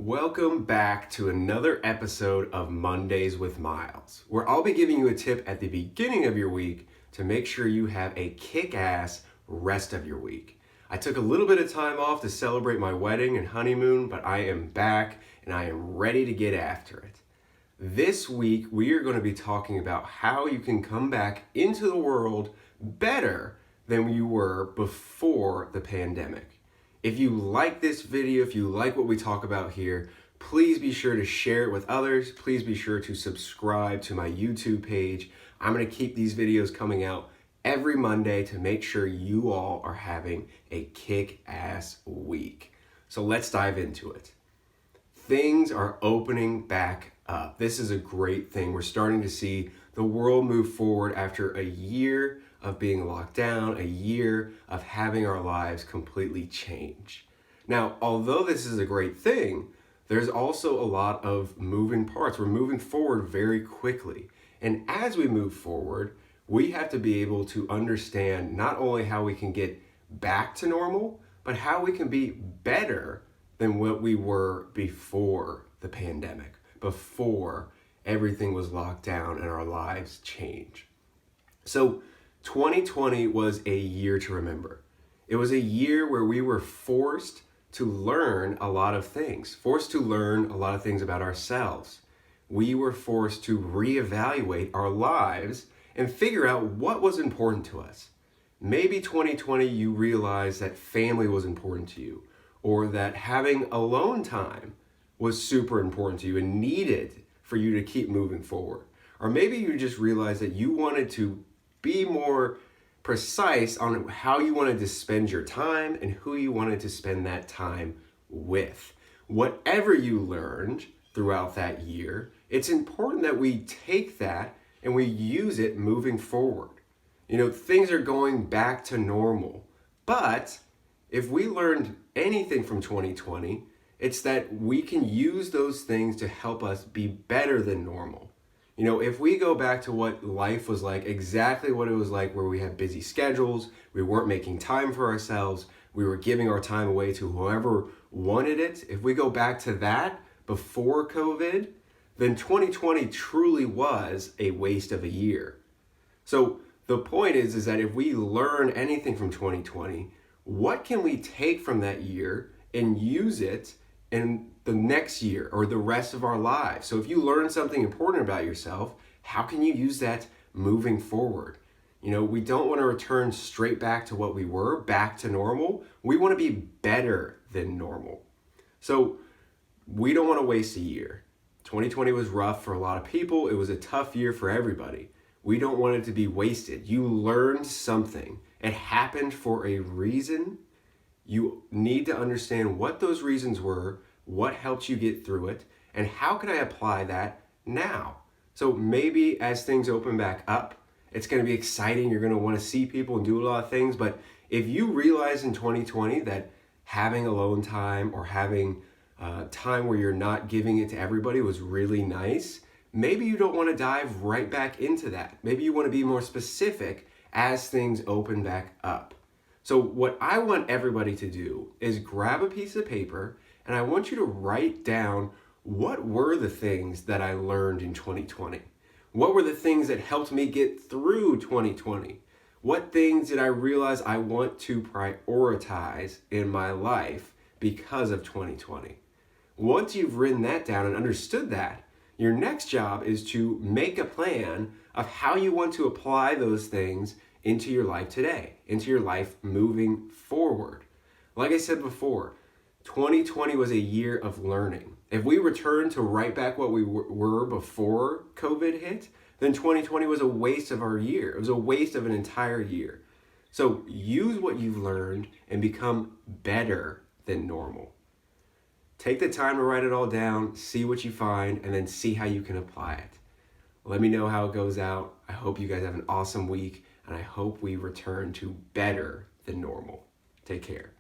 Welcome back to another episode of Mondays with Miles, where I'll be giving you a tip at the beginning of your week to make sure you have a kick-ass rest of your week. I took a little bit of time off to celebrate my wedding and honeymoon, but I am back and I am ready to get after it. This week, we are going to be talking about how you can come back into the world better than you were before the pandemic. If you like this video, if you like what we talk about here, please be sure to share it with others. Please be sure to subscribe to my YouTube page. I'm going to keep these videos coming out every Monday to make sure you all are having a kick-ass week. So let's dive into it. Things are opening back up. This is a great thing. We're starting to see the world move forward after a year of being locked down, a year of having our lives completely change. Now, although this is a great thing, there's also a lot of moving parts. We're moving forward very quickly. And as we move forward, we have to be able to understand not only how we can get back to normal, but how we can be better than what we were before the pandemic, before everything was locked down and our lives changed. So 2020 was a year to remember. It was a year where we were forced to learn a lot of things, forced to learn a lot of things about ourselves. We were forced to reevaluate our lives and figure out what was important to us. Maybe 2020 you realized that family was important to you, or that having alone time was super important to you and needed for you to keep moving forward. Or maybe you just realized that you wanted to be more precise on how you wanted to spend your time and who you wanted to spend that time with. Whatever you learned throughout that year, it's important that we take that and we use it moving forward. You know, things are going back to normal, but if we learned anything from 2020, it's that we can use those things to help us be better than normal. You know, if we go back to what life was like, exactly what it was like where we had busy schedules, we weren't making time for ourselves, we were giving our time away to whoever wanted it. If we go back to that before COVID, then 2020 truly was a waste of a year. So the point is that if we learn anything from 2020, what can we take from that year and use it in the next year or the rest of our lives? So if you learn something important about yourself, how can you use that moving forward? You know, we don't want to return straight back to what we were, back to normal. We want to be better than normal. So we don't want to waste a year. 2020 was rough for a lot of people. It was a tough year for everybody. We don't want it to be wasted. You learned something. It happened for a reason. You need to understand what those reasons were, what helped you get through it, and how can I apply that now? So maybe as things open back up, it's going to be exciting. You're going to want to see people and do a lot of things. But if you realize in 2020 that having alone time or having time where you're not giving it to everybody was really nice, maybe you don't want to dive right back into that. Maybe you want to be more specific as things open back up. So what I want everybody to do is grab a piece of paper and I want you to write down what were the things that I learned in 2020? What were the things that helped me get through 2020? What things did I realize I want to prioritize in my life because of 2020? Once you've written that down and understood that, your next job is to make a plan of how you want to apply those things into your life today, into your life moving forward. Like I said before, 2020 was a year of learning. If we return to right back what we were before COVID hit, then 2020 was a waste of our year. It was a waste of an entire year. So use what you've learned and become better than normal. Take the time to write it all down, see what you find, and then see how you can apply it. Let me know how it goes out. I hope you guys have an awesome week, and I hope we return to better than normal. Take care.